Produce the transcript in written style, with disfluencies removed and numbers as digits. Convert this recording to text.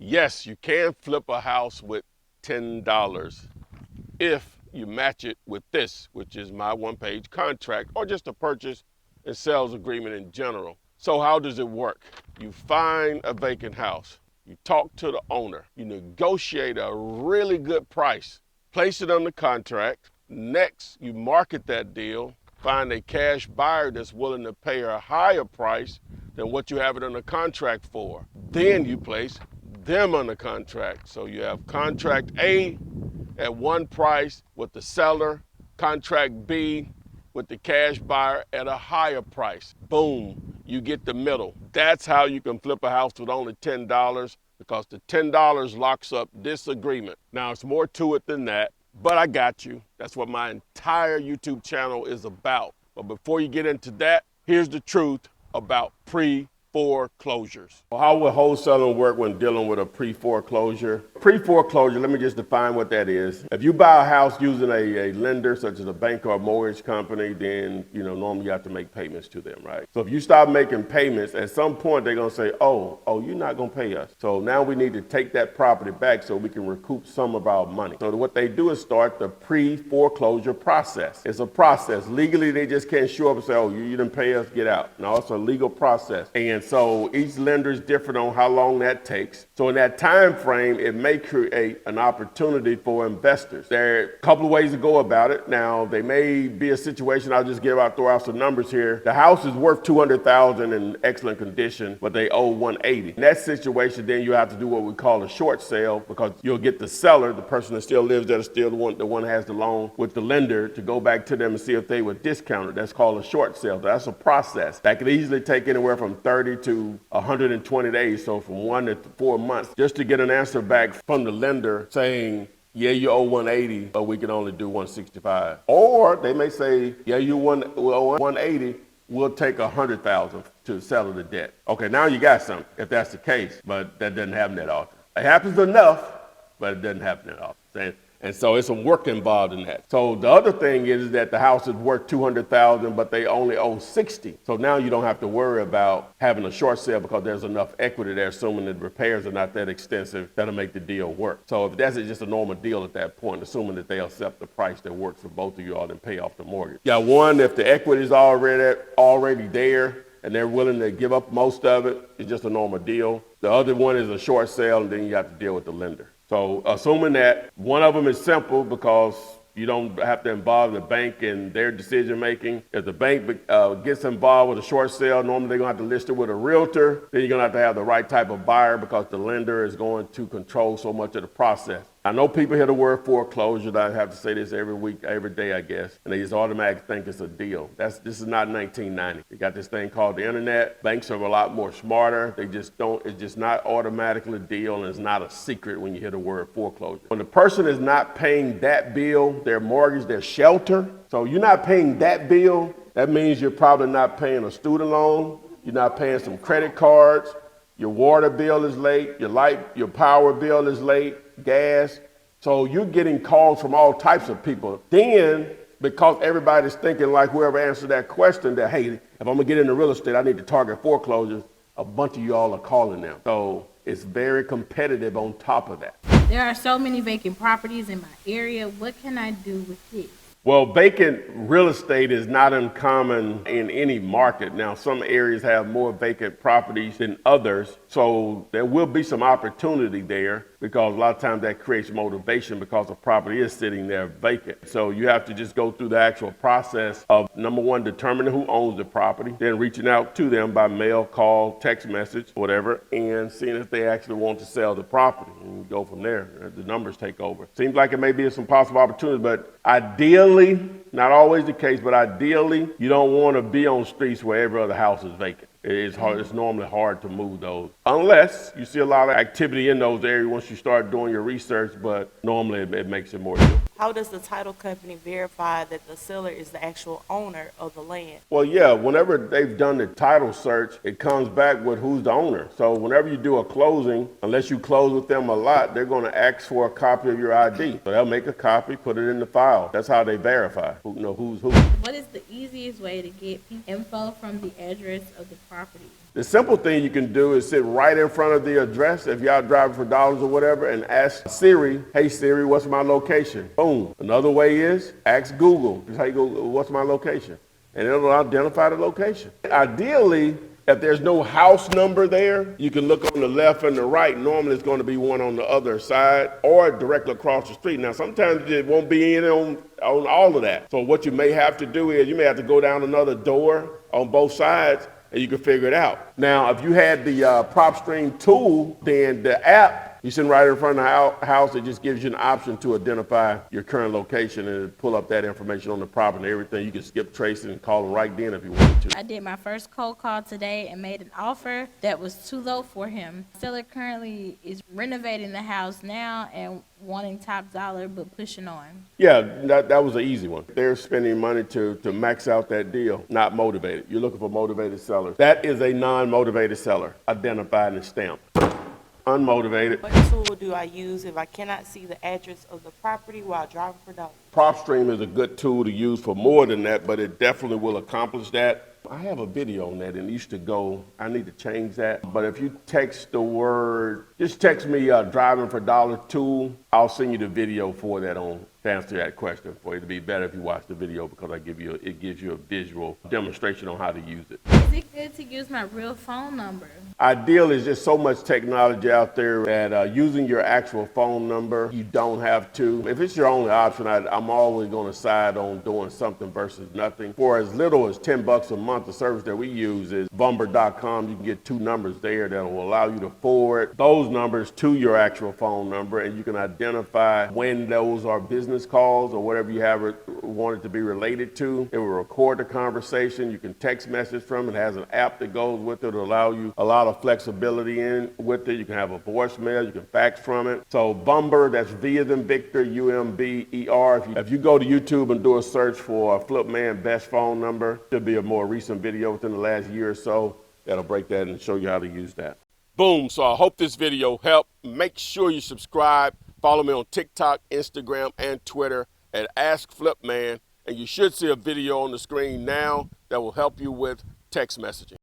Yes, you can flip a house with $10 if you match it with this, which is my one-page contract, or just a purchase and sales agreement in general. So how does it work? You find a vacant house, you talk to the owner, you negotiate a really good price, place it under contract. Next, you market that deal, find a cash buyer that's willing to pay a higher price than what you have it under contract for. Then you place them under contract. So you have contract A at one price with the seller, contract B with the cash buyer at a higher price. Boom, you get the middle. That's how you can flip a house with only $10, because the $10 locks up this agreement. Now, it's more to it than that, but I got you. That's what my entire YouTube channel is about. But before you get into that, here's the truth about pre-foreclosures. How will wholesaling work when dealing with a pre-foreclosure? Pre-foreclosure, let me just define what that is. If you buy a house using a lender such as a bank or a mortgage company, then normally you have to make payments to them, right? So if you stop making payments, at some point they're gonna say, oh, you're not gonna pay us. So now we need to take that property back so we can recoup some of our money. So what they do is start the pre-foreclosure process. It's a process. Legally, they just can't show up and say, oh, you didn't pay us, get out. No, it's a legal process. And so each lender is different on how long that takes. So in that time frame, it may create an opportunity for investors. There are a couple of ways to go about it. Now, there may be a situation, I'll just throw out some numbers here. The house is worth $200,000 in excellent condition, but they owe $180,000. In that situation, then you have to do what we call a short sale, because you'll get the seller, the person that still lives there, still the one that has the loan with the lender, to go back to them and see if they would discount it. That's called a short sale. That's a process that could easily take anywhere from 30 to 120 days, so from 1 to 4 months, just to get an answer back from the lender saying, yeah, you owe 180, but we can only do 165. Or they may say, yeah, you owe 180, we'll take 100,000 to settle the debt. Okay, now you got something, if that's the case, but that doesn't happen that often. It happens enough, but it doesn't happen that often. And so it's some work involved in that. So the other thing is that the house is worth $200,000, but they only owe $60,000. So now you don't have to worry about having a short sale, because there's enough equity there, assuming that repairs are not that extensive, that'll make the deal work. So if that's just a normal deal at that point, assuming that they'll accept the price that works for both of you all and pay off the mortgage. Yeah, one, if the equity is already there and they're willing to give up most of it, it's just a normal deal. The other one is a short sale, and then you have to deal with the lender. So assuming that one of them is simple, because you don't have to involve the bank in their decision making. If the bank gets involved with a short sale, normally they're going to have to list it with a realtor. Then you're going to have the right type of buyer, because the lender is going to control so much of the process. I know people hear the word foreclosure. I have to say this every week, every day, I guess, and they just automatically think it's a deal. This is not 1990. They got this thing called the internet. Banks are a lot more smarter. It's just not automatically a deal, and it's not a secret when you hear the word foreclosure. When the person is not paying that bill, their mortgage, their shelter, so you're not paying that bill, that means you're probably not paying a student loan, you're not paying some credit cards, your water bill is late, your power bill is late, gas. So you're getting calls from all types of people. Then, because everybody's thinking like whoever answered that question, that, hey, if I'm gonna get into real estate, I need to target foreclosures, a bunch of y'all are calling them. So it's very competitive on top of that. There are so many vacant properties in my area. What can I do with it? Well, vacant real estate is not uncommon in any market. Now, some areas have more vacant properties than others, so there will be some opportunity there, because a lot of times that creates motivation, because the property is sitting there vacant. So you have to just go through the actual process of, number one, determining who owns the property, then reaching out to them by mail, call, text message, whatever, and seeing if they actually want to sell the property, and you go from there. The numbers take over. Seems like it may be some possible opportunities, but ideally, not always the case, but ideally, you don't want to be on streets where every other house is vacant. It's hard. It's normally hard to move those, unless you see a lot of activity in those areas once you start doing your research, but normally it makes it more difficult. How does the title company verify that the seller is the actual owner of the land? Well, yeah, whenever they've done the title search, it comes back with who's the owner. So whenever you do a closing, unless you close with them a lot, they're going to ask for a copy of your ID. So they'll make a copy, put it in the file. That's how they verify who's who. What is the easiest way to get info from the address of the property? The simple thing you can do is sit right in front of the address if y'all driving for dollars or whatever and ask Siri, hey Siri, what's my location? Boom. Another way is ask Google. Just how you go, what's my location? And it'll identify the location. Ideally, if there's no house number there, you can look on the left and the right. Normally it's going to be one on the other side or directly across the street. Now sometimes it won't be in on all of that. So what you may have to do is you may have to go down another door on both sides and you can figure it out. Now, if you had the PropStream tool, then the app, you're sitting right in front of the house, it just gives you an option to identify your current location and pull up that information on the property and everything. You can skip tracing and call them right then if you wanted to. I did my first cold call today and made an offer that was too low for him. Seller currently is renovating the house now and wanting top dollar but pushing on. Yeah, that was an easy one. They're spending money to max out that deal, not motivated. You're looking for motivated sellers. That is a non-motivated seller, identified and stamped. Unmotivated. What tool do I use if I cannot see the address of the property while driving for dollars? PropStream is a good tool to use for more than that, but it definitely will accomplish that. I have a video on that and it used to go, I need to change that. But if you text the word, just text me driving for dollar tool, I'll send you the video for that to answer that question for you. It'd be better if you watch the video because it gives you a visual demonstration on how to use it. Is it good to use my real phone number? Ideally, there's just so much technology out there that using your actual phone number, you don't have to. If it's your only option, I'm always going to side on doing something versus nothing. For as little as $10 a month, the service that we use is Bumber.com. You can get 2 numbers there that will allow you to forward those numbers to your actual phone number, and you can identify when those are business calls or whatever you want it to be related to. It will record the conversation. You can text message from it. It has an app that goes with it to allow you a lot of flexibility in with it. You can have a voicemail. You can fax from it. So Bumber, that's V as in Victor, U-M-B-E-R. If you go to YouTube and do a search for Flip Man best phone number, there'll be a more recent video within the last year or so that'll break that and show you how to use that. Boom. So I hope this video helped. Make sure you subscribe. Follow me on TikTok, Instagram, and Twitter at Ask Flip Man. And you should see a video on the screen now that will help you with text messaging.